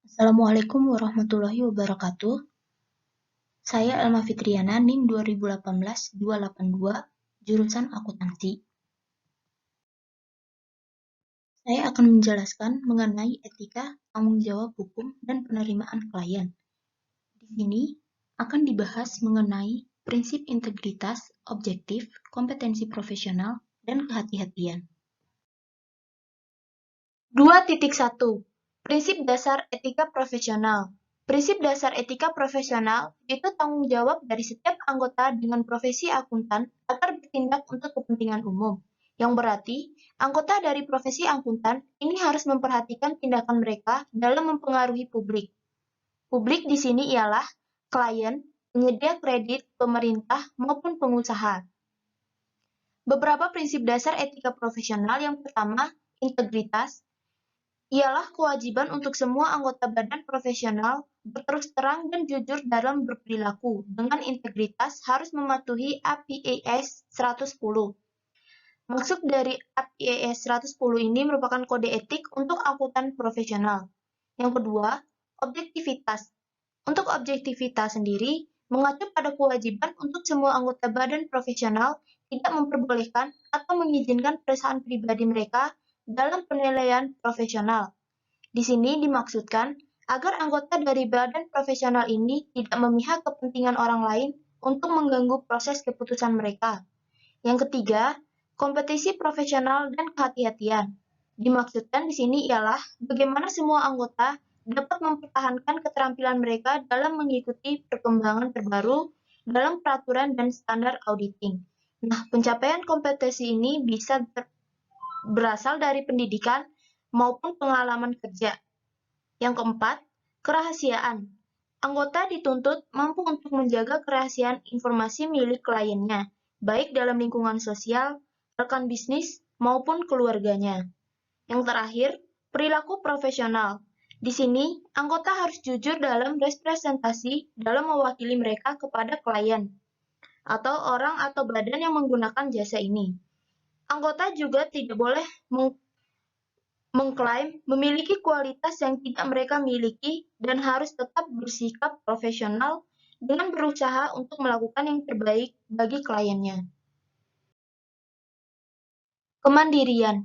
Assalamualaikum warahmatullahi wabarakatuh. Saya Elma Fitriana, NIM 2018-282, jurusan akuntansi. Saya akan menjelaskan mengenai etika, tanggung jawab hukum, dan penerimaan klien. Di sini akan dibahas mengenai prinsip integritas, objektif, kompetensi profesional, dan kehati-hatian. 2.1 Prinsip dasar etika profesional. Prinsip dasar etika profesional yaitu tanggung jawab dari setiap anggota dengan profesi akuntan agar bertindak untuk kepentingan umum. Yang berarti, anggota dari profesi akuntan ini harus memperhatikan tindakan mereka dalam mempengaruhi publik. Publik di sini ialah klien, penyedia kredit, pemerintah, maupun pengusaha. Beberapa prinsip dasar etika profesional yang pertama, integritas, ialah kewajiban untuk semua anggota badan profesional berterus terang dan jujur dalam berperilaku dengan integritas harus mematuhi APAS 110. Maksud dari APAS 110 ini merupakan kode etik untuk akuntan profesional. Yang kedua, objektivitas. Untuk objektivitas sendiri, mengacu pada kewajiban untuk semua anggota badan profesional tidak memperbolehkan atau mengizinkan perasaan pribadi mereka dalam penilaian profesional. Di sini dimaksudkan agar anggota dari badan profesional ini tidak memihak kepentingan orang lain untuk mengganggu proses keputusan mereka. Yang ketiga, kompetisi profesional dan kehati-hatian. Dimaksudkan di sini ialah bagaimana semua anggota dapat mempertahankan keterampilan mereka dalam mengikuti perkembangan terbaru dalam peraturan dan standar auditing. Nah, pencapaian kompetensi ini bisa berasal dari pendidikan maupun pengalaman kerja. Yang keempat, kerahasiaan. Anggota dituntut mampu untuk menjaga kerahasiaan informasi milik kliennya, baik dalam lingkungan sosial, rekan bisnis, maupun keluarganya. Yang terakhir, perilaku profesional. Di sini, anggota harus jujur dalam representasi dalam mewakili mereka kepada klien atau orang atau badan yang menggunakan jasa ini. Anggota juga tidak boleh mengklaim memiliki kualitas yang tidak mereka miliki dan harus tetap bersikap profesional dengan berusaha untuk melakukan yang terbaik bagi kliennya. Kemandirian.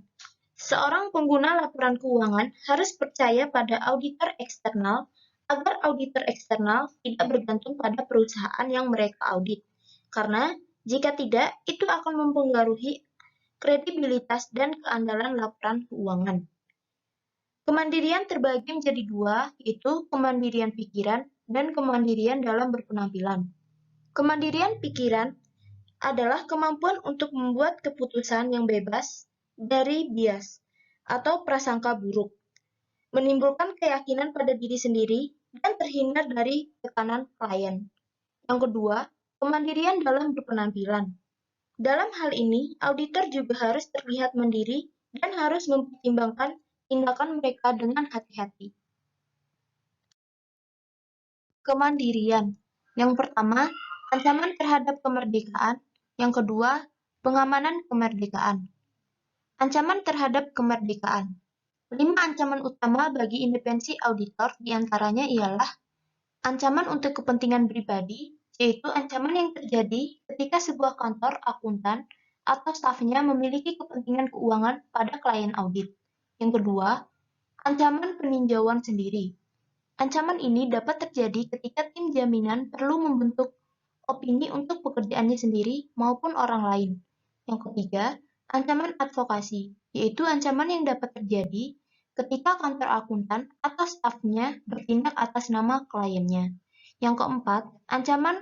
Seorang pengguna laporan keuangan harus percaya pada auditor eksternal agar auditor eksternal tidak bergantung pada perusahaan yang mereka audit. Karena jika tidak, itu akan mempengaruhi kredibilitas dan keandalan laporan keuangan. Kemandirian terbagi menjadi dua, yaitu kemandirian pikiran dan kemandirian dalam berpenampilan. Kemandirian pikiran adalah kemampuan untuk membuat keputusan yang bebas dari bias atau prasangka buruk, menimbulkan keyakinan pada diri sendiri, dan terhindar dari tekanan klien. Yang kedua, kemandirian dalam berpenampilan. Dalam hal ini, auditor juga harus terlihat mandiri dan harus mempertimbangkan tindakan mereka dengan hati-hati. Kemandirian. Yang pertama, ancaman terhadap kemerdekaan. Yang kedua, pengamanan kemerdekaan. Ancaman terhadap kemerdekaan. 5 ancaman utama bagi independensi auditor diantaranya ialah ancaman untuk kepentingan pribadi, yaitu ancaman yang terjadi ketika sebuah kantor akuntan atau stafnya memiliki kepentingan keuangan pada klien audit. Yang kedua, ancaman peninjauan sendiri. Ancaman ini dapat terjadi ketika tim jaminan perlu membentuk opini untuk pekerjaannya sendiri maupun orang lain. Yang ketiga, ancaman advokasi, yaitu ancaman yang dapat terjadi ketika kantor akuntan atau stafnya bertindak atas nama kliennya. Yang keempat, ancaman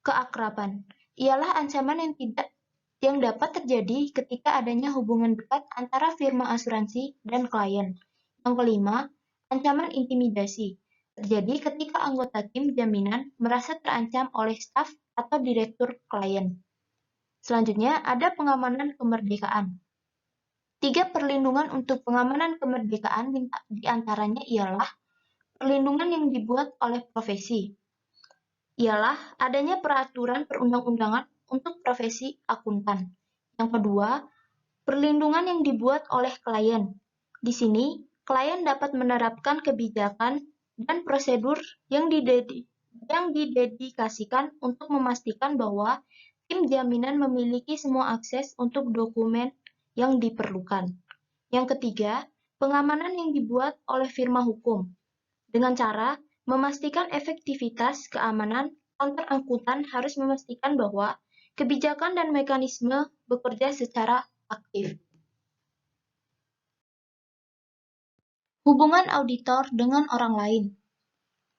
keakraban, ialah ancaman yang dapat terjadi ketika adanya hubungan dekat antara firma asuransi dan klien. Yang kelima, ancaman intimidasi, terjadi ketika anggota tim jaminan merasa terancam oleh staf atau direktur klien. Selanjutnya, ada pengamanan kemerdekaan. 3 perlindungan untuk pengamanan kemerdekaan diantaranya ialah perlindungan yang dibuat oleh profesi, ialah adanya peraturan perundang-undangan untuk profesi akuntan. Yang kedua, perlindungan yang dibuat oleh klien. Di sini, klien dapat menerapkan kebijakan dan prosedur yang didedikasikan untuk memastikan bahwa tim jaminan memiliki semua akses untuk dokumen yang diperlukan. Yang ketiga, pengamanan yang dibuat oleh firma hukum dengan cara memastikan efektivitas keamanan. Kantor angkutan harus memastikan bahwa kebijakan dan mekanisme bekerja secara aktif. Hubungan auditor dengan orang lain.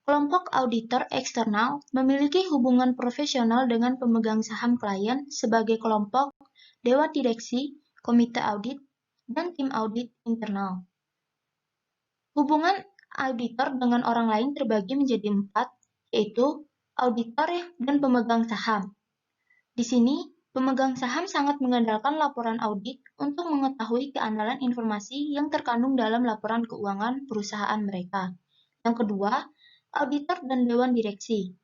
Kelompok auditor eksternal memiliki hubungan profesional dengan pemegang saham klien sebagai kelompok, dewan direksi, komite audit, dan tim audit internal. Hubungan auditor dengan orang lain terbagi menjadi 4, yaitu auditor dan pemegang saham. Di sini, pemegang saham sangat mengandalkan laporan audit untuk mengetahui keandalan informasi yang terkandung dalam laporan keuangan perusahaan mereka. Yang kedua, auditor dan dewan direksi.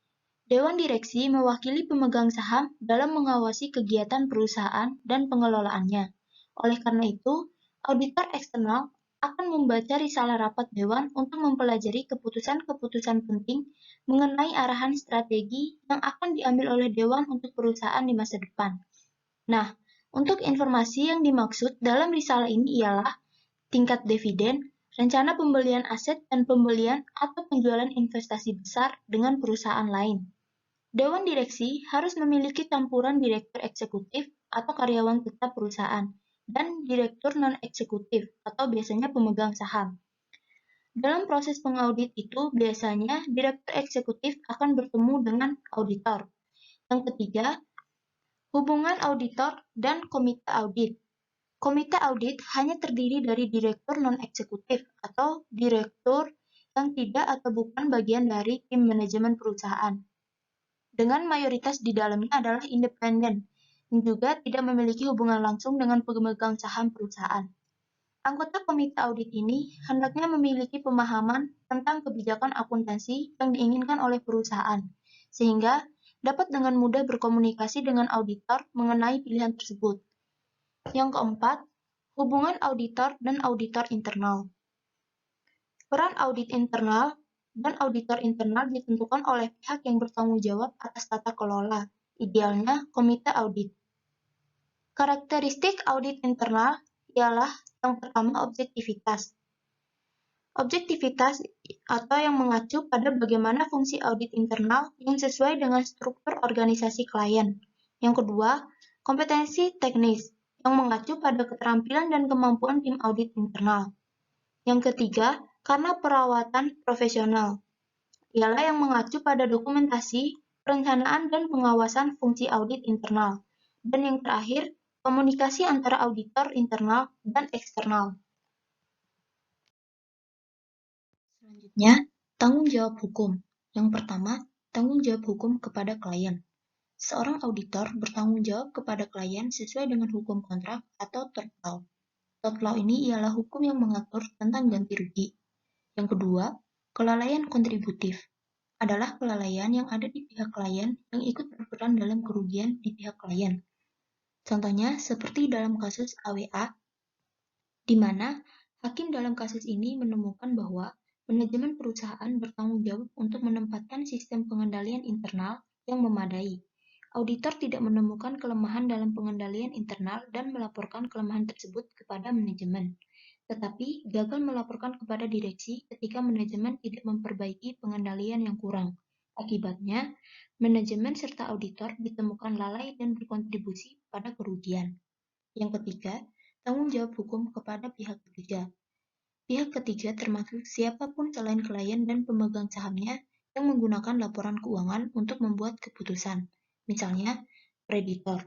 Dewan direksi mewakili pemegang saham dalam mengawasi kegiatan perusahaan dan pengelolaannya. Oleh karena itu, auditor eksternal akan membaca risalah rapat dewan untuk mempelajari keputusan-keputusan penting mengenai arahan strategi yang akan diambil oleh dewan untuk perusahaan di masa depan. Nah, untuk informasi yang dimaksud dalam risalah ini ialah tingkat dividen, rencana pembelian aset dan pembelian atau penjualan investasi besar dengan perusahaan lain. Dewan direksi harus memiliki campuran direktur eksekutif atau karyawan tetap perusahaan dan direktur non-eksekutif atau biasanya pemegang saham. Dalam proses pengaudit itu, biasanya direktur eksekutif akan bertemu dengan auditor. Yang ketiga, hubungan auditor dan komite audit. Komite audit hanya terdiri dari direktur non-eksekutif atau direktur yang tidak atau bukan bagian dari tim manajemen perusahaan. Dengan mayoritas di dalamnya adalah independen, yang juga tidak memiliki hubungan langsung dengan pemegang saham perusahaan. Anggota komite audit ini hendaknya memiliki pemahaman tentang kebijakan akuntansi yang diinginkan oleh perusahaan, sehingga dapat dengan mudah berkomunikasi dengan auditor mengenai pilihan tersebut. Yang keempat, hubungan auditor dan auditor internal. Peran audit internal dan auditor internal ditentukan oleh pihak yang bertanggung jawab atas tata kelola, idealnya komite audit. Karakteristik audit internal ialah yang pertama objektivitas. Objektivitas atau yang mengacu pada bagaimana fungsi audit internal yang sesuai dengan struktur organisasi klien. Yang kedua, kompetensi teknis yang mengacu pada keterampilan dan kemampuan tim audit internal. Yang ketiga, karena perawatan profesional, ialah yang mengacu pada dokumentasi, perencanaan, dan pengawasan fungsi audit internal. Dan yang terakhir, komunikasi antara auditor internal dan eksternal. Selanjutnya, tanggung jawab hukum. Yang pertama, tanggung jawab hukum kepada klien. Seorang auditor bertanggung jawab kepada klien sesuai dengan hukum kontrak atau tort law. Tort law ini ialah hukum yang mengatur tentang ganti rugi. Yang kedua, kelalaian kontributif adalah kelalaian yang ada di pihak klien yang ikut berperan dalam kerugian di pihak klien. Contohnya seperti dalam kasus AWA, di mana hakim dalam kasus ini menemukan bahwa manajemen perusahaan bertanggung jawab untuk menempatkan sistem pengendalian internal yang memadai. Auditor tidak menemukan kelemahan dalam pengendalian internal dan melaporkan kelemahan tersebut kepada manajemen, tetapi gagal melaporkan kepada direksi ketika manajemen tidak memperbaiki pengendalian yang kurang. Akibatnya, manajemen serta auditor ditemukan lalai dan berkontribusi pada kerugian. Yang ketiga, tanggung jawab hukum kepada pihak ketiga. Pihak ketiga termasuk siapapun selain klien dan pemegang sahamnya yang menggunakan laporan keuangan untuk membuat keputusan. Misalnya, kreditor.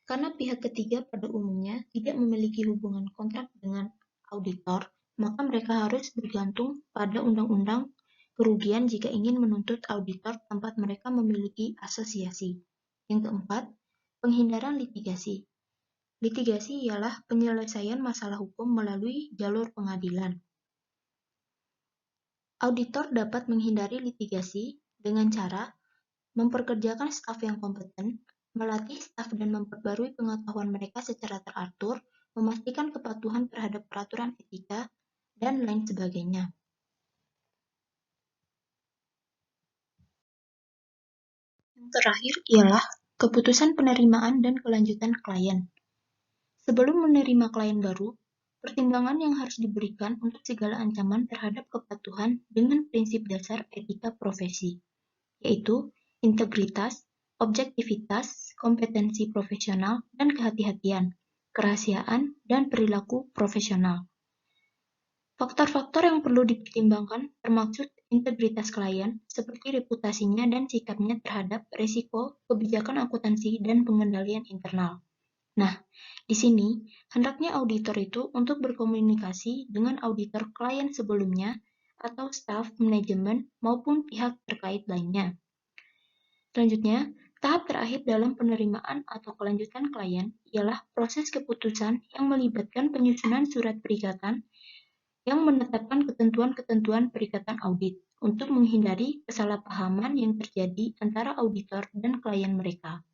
Karena pihak ketiga pada umumnya tidak memiliki hubungan kontrak dengan auditor, maka mereka harus bergantung pada undang-undang kerugian jika ingin menuntut auditor tempat mereka memiliki asosiasi. Yang keempat, penghindaran litigasi. Litigasi ialah penyelesaian masalah hukum melalui jalur pengadilan. Auditor dapat menghindari litigasi dengan cara memperkerjakan staf yang kompeten, melatih staf dan memperbarui pengetahuan mereka secara teratur, memastikan kepatuhan terhadap peraturan etika, dan lain sebagainya. Yang terakhir ialah keputusan penerimaan dan kelanjutan klien. Sebelum menerima klien baru, pertimbangan yang harus diberikan untuk segala ancaman terhadap kepatuhan dengan prinsip dasar etika profesi, yaitu integritas, objektivitas, kompetensi profesional, dan kehati-hatian, kerahasiaan, dan perilaku profesional. Faktor-faktor yang perlu dipertimbangkan termaksud integritas klien, seperti reputasinya dan sikapnya terhadap risiko, kebijakan akuntansi, dan pengendalian internal. Nah, di sini, hendaknya auditor itu untuk berkomunikasi dengan auditor klien sebelumnya atau staf manajemen maupun pihak terkait lainnya. Selanjutnya, tahap terakhir dalam penerimaan atau kelanjutan klien ialah proses keputusan yang melibatkan penyusunan surat perikatan yang menetapkan ketentuan-ketentuan perikatan audit untuk menghindari kesalahpahaman yang terjadi antara auditor dan klien mereka.